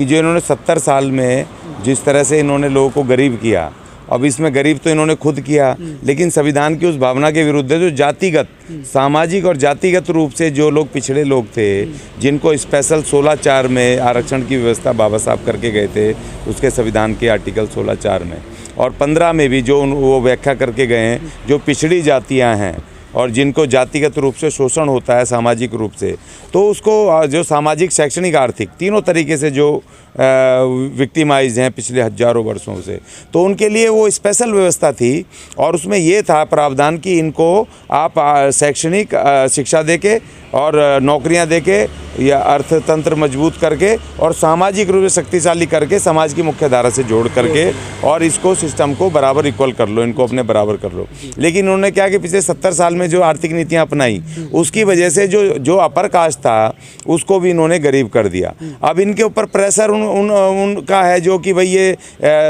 कि जो इन्होंने 70 साल में जिस तरह से इन्होंने लोगों को गरीब किया, अब इसमें गरीब तो इन्होंने खुद किया, लेकिन संविधान की उस भावना के विरुद्ध है जो जातिगत, सामाजिक और जातिगत रूप से जो लोग पिछड़े लोग थे, जिनको स्पेशल 16(4) में आरक्षण की व्यवस्था बाबा साहब करके गए थे, उसके संविधान के आर्टिकल 16(4) में और 15 में भी जो वो व्याख्या करके गए हैं, जो पिछड़ी जातियाँ हैं और जिनको जातिगत रूप से शोषण होता है सामाजिक रूप से, तो उसको जो सामाजिक, शैक्षणिक, आर्थिक तीनों तरीके से जो विक्टिमाइज हैं पिछले हजारों वर्षों से, तो उनके लिए वो स्पेशल व्यवस्था थी और उसमें ये था प्रावधान कि इनको आप शैक्षणिक शिक्षा देके और नौकरियां देके या अर्थतंत्र मजबूत करके और सामाजिक रूप से शक्तिशाली करके समाज की मुख्य धारा से जोड़ करके और इसको सिस्टम को बराबर इक्वल कर लो, इनको अपने बराबर कर लो। लेकिन उन्होंने क्या कि पिछले 70 साल में जो आर्थिक नीतियां अपनाई उसकी वजह से जो अपर कास्ट था उसको भी इन्होंने गरीब कर दिया। अब इनके ऊपर प्रेशर उनका है जो कि भाई ये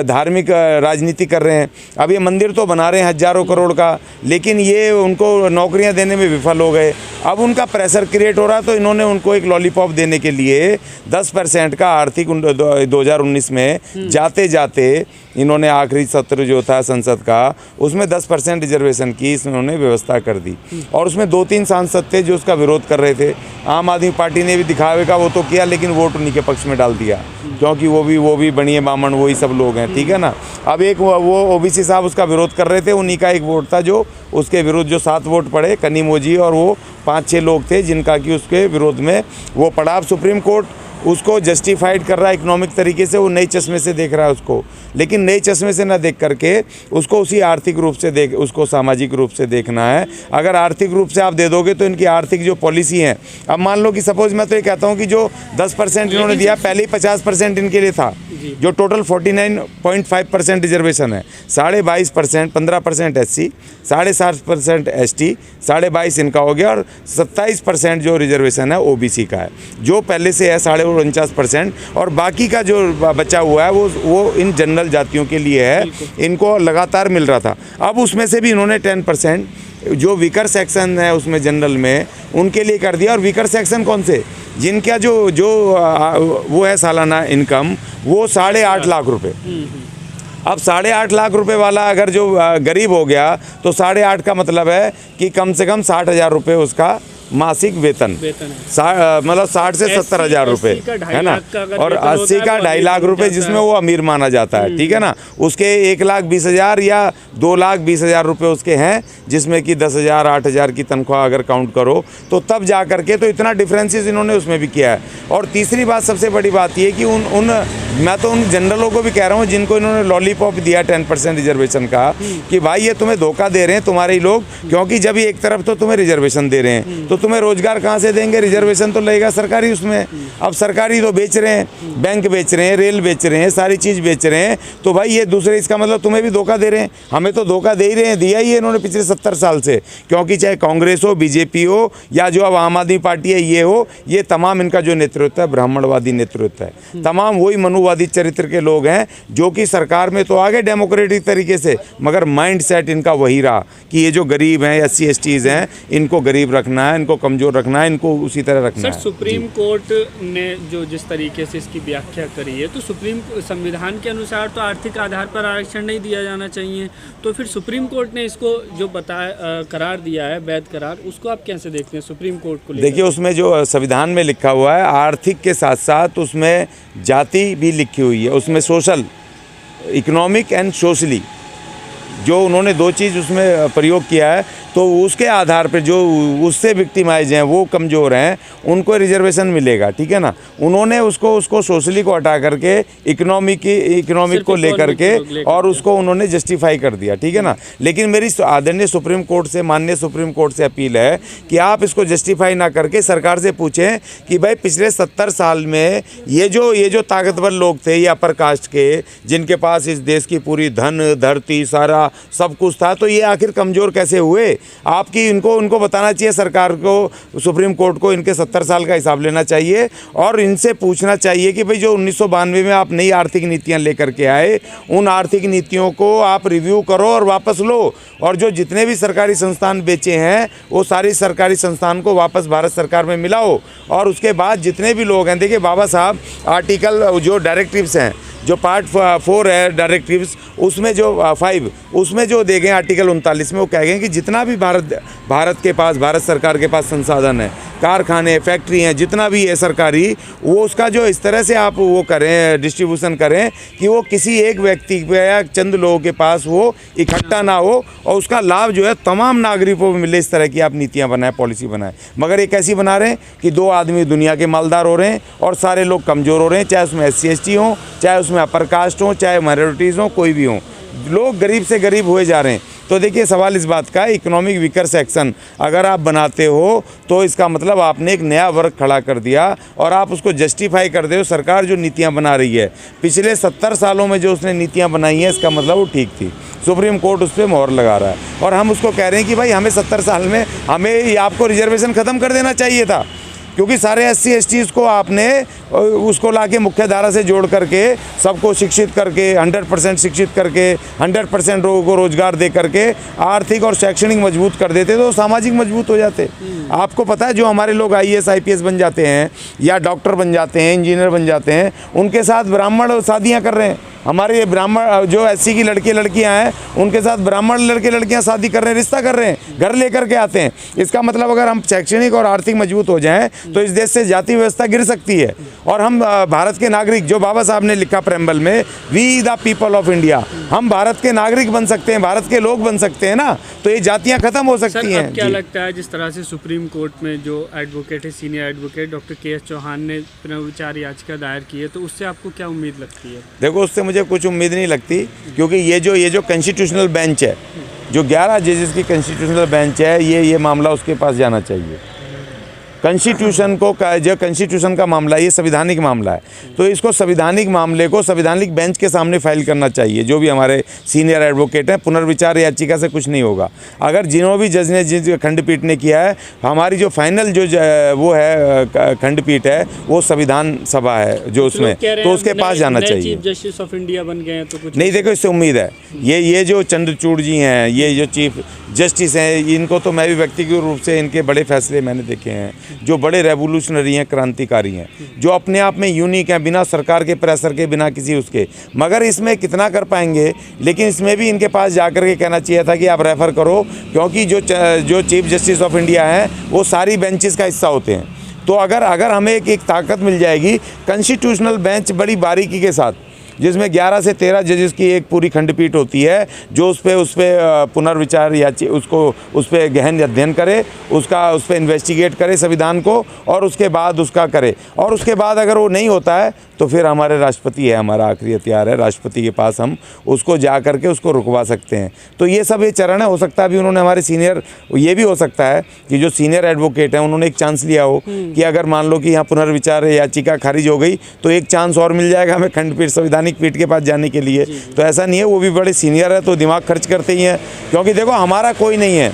धार्मिक राजनीति कर रहे हैं। अब ये मंदिर तो बना रहे हैं हजारों करोड़ का, लेकिन ये उनको नौकरियां देने में विफल हो गए। अब उनका प्रेशर क्रिएट हो रहा, तो इन्होंने उनको एक लॉलीपॉप देने के लिए 10% का आर्थिक 2019 में जाते जाते इन्होंने आखिरी सत्र जो था संसद का उसमें 10% रिजर्वेशन की इन्होंने व्यवस्था कर दी और उसमें 2-3 सांसद थे जो उसका विरोध कर रहे थे। आम आदमी पार्टी ने भी दिखावे का वो तो किया, लेकिन वोट उन्हीं के पक्ष में डाल दिया क्योंकि वो भी बनिए बामण वही सब लोग हैं, ठीक है ना। अब एक वो ओबीसी साहब उसका विरोध कर रहे थे, उन्हीं का एक वोट था जो उसके विरुद्ध जो 7 वोट पड़े, कनीमोजी और वो 5-6 लोग थे जिनका कि उसके विरोध में वो पड़ा। अब सुप्रीम कोर्ट उसको जस्टिफाइड कर रहा है इकोनॉमिक तरीके से, वो नए चश्मे से देख रहा है उसको, लेकिन नए चश्मे से ना देख करके उसको उसी आर्थिक रूप से उसको सामाजिक रूप से देखना है। अगर आर्थिक रूप से आप दे दोगे तो इनकी आर्थिक जो पॉलिसी है, अब मान लो कि सपोज मैं तो ये कहता हूँ कि जो 10% इन्होंने दिया, पहले ही 50% इनके लिए था, जो टोटल 49.5% रिजर्वेशन है, 22.5%, 15% SC, 7.5% ST, 22.5% इनका हो गया और 27% जो रिजर्वेशन है OBC का है, जो पहले से है 49%, और बाकी का जो बचा हुआ है वो इन जनरल जातियों के लिए है, इनको लगातार मिल रहा था। अब उसमें से भी इन्होंने 10% जो वीकर सेक्शन है उसमें जनरल में उनके लिए कर दिया। और वीकर सेक्शन कौन से, जिनका जो वो है सालाना इनकम वो 8.5 लाख रुपए। अब 8.5 लाख रुपए वाला अगर जो गरीब हो गया तो 8.5 का मतलब है कि कम से कम 60,000 रुपये उसका मासिक वेतन मतलब 60 से 70 हज़ार रुपये है ना, और 80 का 2.5 लाख रुपए जिसमें वो अमीर माना जाता है, ठीक है ना। उसके 1,20,000 या 2,20,000 रुपये उसके हैं, जिसमें कि 10,000 8,000 की तनख्वाह अगर काउंट करो तो तब जा करके, तो इतना डिफरेंसेस इन्होंने उसमें भी किया है। और तीसरी बात, सबसे बड़ी बात ये कि मैं तो उन जनरलों को भी कह रहा हूँ जिनको इन्होंने लॉलीपॉप दिया 10% रिजर्वेशन का, कि भाई ये तुम्हें धोखा दे रहे हैं तुम्हारे ही लोग, क्योंकि जब ये एक तरफ तो तुम्हें रिजर्वेशन दे रहे हैं तो तुम्हें रोजगार कहाँ से देंगे, रिजर्वेशन तो लगेगा सरकारी उसमें। अब सरकारी तो बेच रहे हैं, बैंक बेच रहे हैं, रेल बेच रहे हैं, सारी चीज़ बेच रहे हैं, तो भाई ये दूसरे, इसका मतलब तुम्हें भी धोखा दे रहे हैं। हमें तो धोखा दे ही रहे हैं, दिया ही है इन्होंने पिछले 70 साल से, क्योंकि चाहे कांग्रेस हो, बीजेपी हो या जो अब आम आदमी पार्टी है ये हो, ये तमाम इनका जो नेतृत्व है ब्राह्मणवादी नेतृत्व है, तमाम वही मनुवादी चरित्र के लोग हैं जो कि सरकार में तो आगे डेमोक्रेटिक तरीके से, मगर माइंड सेट इनका वही रहा कि ये जो गरीब हैं, SC STs हैं, इनको गरीब रखना है, इनको कमज़ोर रखना है, इनको उसी तरह रखना है। सर, सुप्रीम कोर्ट ने जो जिस तरीके से इसकी व्याख्या करी है, तो सुप्रीम संविधान के अनुसार तो आर्थिक आधार पर आरक्षण नहीं दिया जाना चाहिए, तो फिर सुप्रीम कोर्ट ने इसको जो करार दिया है, वैध करार, उसको आप कैसे देखते हैं सुप्रीम कोर्ट को? देखिए, उसमें जो संविधान में लिखा हुआ है, आर्थिक के साथ साथ उसमें जाति भी लिखी हुई है, उसमें सोशल, इकोनॉमिक एंड सोशली, जो उन्होंने 2 चीज़ उसमें प्रयोग किया है, तो उसके आधार पर जो उससे विक्टिमाइज हैं, वो कमज़ोर हैं, उनको रिजर्वेशन मिलेगा, ठीक है ना। उन्होंने उसको सोशली को हटा करके इकोनॉमिक को लेकर के और उसको उन्होंने जस्टिफाई कर दिया, ठीक है ना। लेकिन मेरी आदरणीय सुप्रीम कोर्ट से, माननीय सुप्रीम कोर्ट से अपील है कि आप इसको जस्टिफाई ना करके सरकार से पूछें कि भाई पिछले 70 साल में ये जो ताकतवर लोग थे, ये अपर कास्ट के, जिनके पास इस देश की पूरी धन धरती सारा सब कुछ था, तो ये आखिर कमज़ोर कैसे हुए? आपकी उनको बताना चाहिए सरकार को, सुप्रीम कोर्ट को, इनके 70 साल का हिसाब लेना चाहिए और इनसे पूछना चाहिए कि भाई जो 1992 में आप नई आर्थिक नीतियां लेकर के आए, उन आर्थिक नीतियों को आप रिव्यू करो और वापस लो, और जो जितने भी सरकारी संस्थान बेचे हैं वो सारी सरकारी संस्थान को वापस भारत सरकार में मिलाओ। और उसके बाद जितने भी लोग हैं, देखिए बाबा साहब आर्टिकल जो डायरेक्टिव्स हैं, जो पार्ट 4 है डायरेक्टिव्स, उसमें जो 5 उसमें जो दे गए आर्टिकल 39 में, वो कह गए कि जितना भी भारत के पास, भारत सरकार के पास संसाधन है, कारखाने, फैक्ट्री हैं, जितना भी है सरकारी, वो उसका जो इस तरह से आप वो करें, डिस्ट्रीब्यूशन करें कि वो किसी एक व्यक्ति या चंद लोगों के पास वो इकट्ठा ना हो और उसका लाभ जो है तमाम नागरिकों को मिले। इस तरह की आप नीतियाँ बनाएं, पॉलिसी बनाएं। मगर ये कैसी बना रहे हैं कि 2 आदमी दुनिया के मालदार हो रहे हैं और सारे लोग कमज़ोर हो रहे हैं, चाहे उसमें SC ST हों, चाहे उसमें अपर कास्ट हों, चाहे माइनॉरिटीज़ हों, कोई भी हों, लोग गरीब से गरीब हुए जा रहे हैं। तो देखिए सवाल इस बात का, इकोनॉमिक वीकर सेक्शन अगर आप बनाते हो तो इसका मतलब आपने एक नया वर्ग खड़ा कर दिया और आप उसको जस्टिफाई कर दे हो। सरकार जो नीतियां बना रही है, पिछले 70 सालों में जो उसने नीतियां बनाई हैं, इसका मतलब वो ठीक थी। सुप्रीम कोर्ट उस पर मोहर लगा रहा है और हम उसको कह रहे हैं कि भाई हमें 70 साल में हमें आपको रिजर्वेशन ख़त्म कर देना चाहिए था, क्योंकि सारे SC STs को आपने उसको लाके मुख्य धारा से जोड़ करके सबको शिक्षित करके 100% शिक्षित करके 100% लोगों को रोजगार दे करके आर्थिक और शैक्षणिक मजबूत कर देते तो सामाजिक मजबूत हो जाते। आपको पता है जो हमारे लोग IAS IPS बन जाते हैं या डॉक्टर बन जाते हैं, इंजीनियर बन जाते हैं, उनके साथ ब्राह्मण शादियाँ कर रहे हैं। हमारे ये ब्राह्मण जो SC की लड़के लड़कियां हैं, उनके साथ ब्राह्मण लड़के लड़कियां शादी कर रहे हैं, रिश्ता कर रहे हैं, घर लेकर के आते हैं। इसका मतलब अगर हम शैक्षणिक और आर्थिक मजबूत हो जाएं तो इस देश से जाति व्यवस्था गिर सकती है। और हम भारत के नागरिक, जो बाबा साहब ने लिखा प्रेम्बल में, we the people of India, हम भारत के नागरिक बन सकते हैं, भारत के लोग बन सकते हैं ना, तो ये जातियाँ खत्म हो सकती हैं। क्या लगता है जिस तरह से सुप्रीम कोर्ट में जो एडवोकेट है, senior advocate doctor KS Chauhan ने पुनर्विचार याचिका दायर की है, तो उससे आपको क्या उम्मीद लगती है? देखो उससे मुझे कुछ उम्मीद नहीं लगती, क्योंकि ये जो कॉन्स्टिट्यूशनल बेंच है, जो 11 जजेस की कॉन्स्टिट्यूशनल बेंच है, ये मामला उसके पास जाना चाहिए। कॉन्स्टिट्यूशन को जो कॉन्स्टिट्यूशन का मामला है, ये संवैधानिक मामला है, तो इसको संवैधानिक मामले को संवैधानिक बेंच के सामने फाइल करना चाहिए। जो भी हमारे सीनियर एडवोकेट हैं, पुनर्विचार याचिका से कुछ नहीं होगा। अगर जिन्हों भी जज ने, जिस खंडपीठ ने किया है, हमारी जो फाइनल जो वो है खंडपीठ है, वो संविधान सभा है जो उसमें, तो उसके पास जाना चाहिए। चीफ जस्टिस ऑफ इंडिया बन गए हैं तो कुछ नहीं, देखो इससे उम्मीद है। ये जो चंद्रचूड़ जी हैं, ये जो चीफ जस्टिस हैं, इनको तो मैं भी व्यक्तिगत रूप से इनके बड़े फैसले मैंने देखे हैं, जो बड़े रेवोल्यूशनरी हैं, क्रांतिकारी हैं, जो अपने आप में यूनिक हैं, बिना सरकार के प्रेशर के, बिना किसी उसके। मगर इसमें कितना कर पाएंगे, लेकिन इसमें भी इनके पास जाकर के कहना चाहिए था कि आप रेफ़र करो, क्योंकि जो चीफ जस्टिस ऑफ इंडिया हैं वो सारी बेंचेस का हिस्सा होते हैं। तो अगर हमें एक ताकत मिल जाएगी, कॉन्स्टिट्यूशनल बेंच बड़ी बारीकी के साथ, जिसमें 11 से 13 जजेस की एक पूरी खंडपीठ होती है, जो उस पर पुनर्विचार या उस पर गहन अध्ययन करे, उस पर इन्वेस्टिगेट करे संविधान को, और उसके बाद उसका करे। और उसके बाद अगर वो नहीं होता है तो फिर हमारे राष्ट्रपति है, हमारा आखिरी हथियार है, राष्ट्रपति के पास हम उसको जा करके उसको रुकवा सकते हैं। तो ये सब ये चरण है। हो सकता है अभी उन्होंने हमारे सीनियर, ये भी हो सकता है कि जो सीनियर एडवोकेट हैं उन्होंने एक चांस लिया हो कि अगर मान लो कि यहाँ पुनर्विचार याचिका खारिज हो गई तो एक चांस और मिल जाएगा हमें खंडपीठ, संवैधानिक पीठ के पास जाने के लिए। तो ऐसा नहीं है, वो भी बड़े सीनियर है तो दिमाग खर्च करते ही हैं, क्योंकि देखो हमारा कोई नहीं है,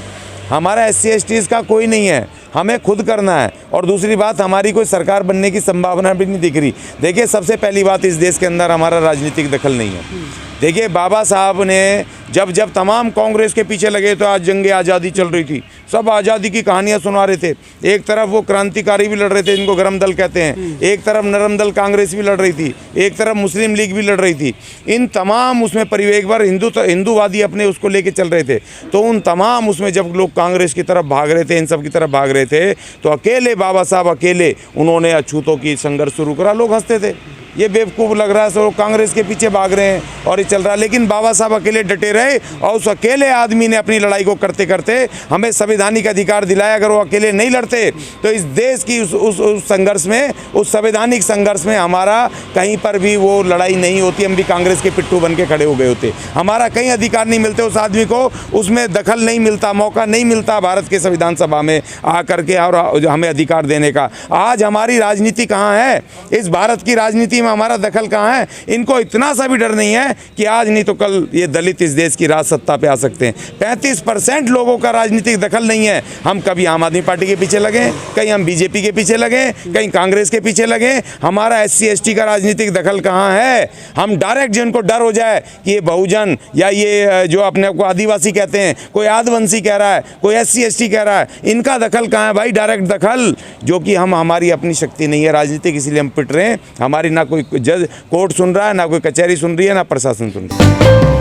हमारा SC STs का कोई नहीं है, हमें खुद करना है। और दूसरी बात, हमारी कोई सरकार बनने की संभावना भी नहीं दिख रही। देखिए सबसे पहली बात, इस देश के अंदर हमारा राजनीतिक दखल नहीं है। देखिए बाबा साहब ने जब तमाम कांग्रेस के पीछे लगे तो आज जंगे आज़ादी चल रही थी, सब आज़ादी की कहानियां सुना रहे थे। एक तरफ वो क्रांतिकारी भी लड़ रहे थे, जिनको गरम दल कहते हैं, एक तरफ नरम दल कांग्रेस भी लड़ रही थी, एक तरफ मुस्लिम लीग भी लड़ रही थी। इन तमाम उसमें एक बार हिंदूवादी अपने उसको लेके चल रहे थे, तो उन तमाम उसमें जब लोग कांग्रेस की तरफ भाग रहे थे, इन सब की तरफ भाग रहे थे, तो अकेले बाबा साहब अकेले उन्होंने अछूतों की संघर्ष शुरू करा। लोग हंसते थे, ये बेवकूफ़ लग रहा है, सब कांग्रेस के पीछे भाग रहे हैं और ये चल रहा है। लेकिन बाबा साहब अकेले डटे रहे और उस अकेले आदमी ने अपनी लड़ाई को करते करते हमें संवैधानिक अधिकार दिलाया। अगर वो अकेले नहीं लड़ते तो इस देश की उस संघर्ष में, उस संवैधानिक संघर्ष में हमारा कहीं पर भी वो लड़ाई नहीं होती, हम भी कांग्रेस के पिट्ठू बन के खड़े हो गए होते। हमारा कहीं अधिकार नहीं मिलते, उस आदमी को उसमें दखल नहीं मिलता, मौका नहीं मिलता भारत के संविधान सभा में आकर के और हमें अधिकार देने का। आज हमारी राजनीति कहाँ है? इस भारत की राजनीति में हमारा दखल कहाँ है? इनको इतना सा भी डर नहीं है कि आज नहीं तो कल ये दलित इस देश की राज सत्ता पे आ सकते हैं। 35% लोगों का राजनीतिक दखल नहीं है। हम कभी आम आदमी पार्टी के पीछे लगे, कहीं हम बीजेपी के पीछे लगे, कहीं कांग्रेस के पीछे लगे। हमारा SC ST का राजनीतिक दखल कहाँ है? हम डायरेक्ट जिनको डर हो जाए कि ये बहुजन या ये जो अपने को आदिवासी कहते हैं, कोई आदिवासी कह रहा है, कोई SC ST कह रहा है, इनका दखल कहाँ है भाई? डायरेक्ट दखल, जो कि हमारी अपनी शक्ति नहीं है राजनीतिक, इसलिए हम पिट रहे हैं। हमारी ना कोई जज कोर्ट सुन रहा है, ना कोई कचहरी सुन रही है, ना प्रशासन सुन रहा है।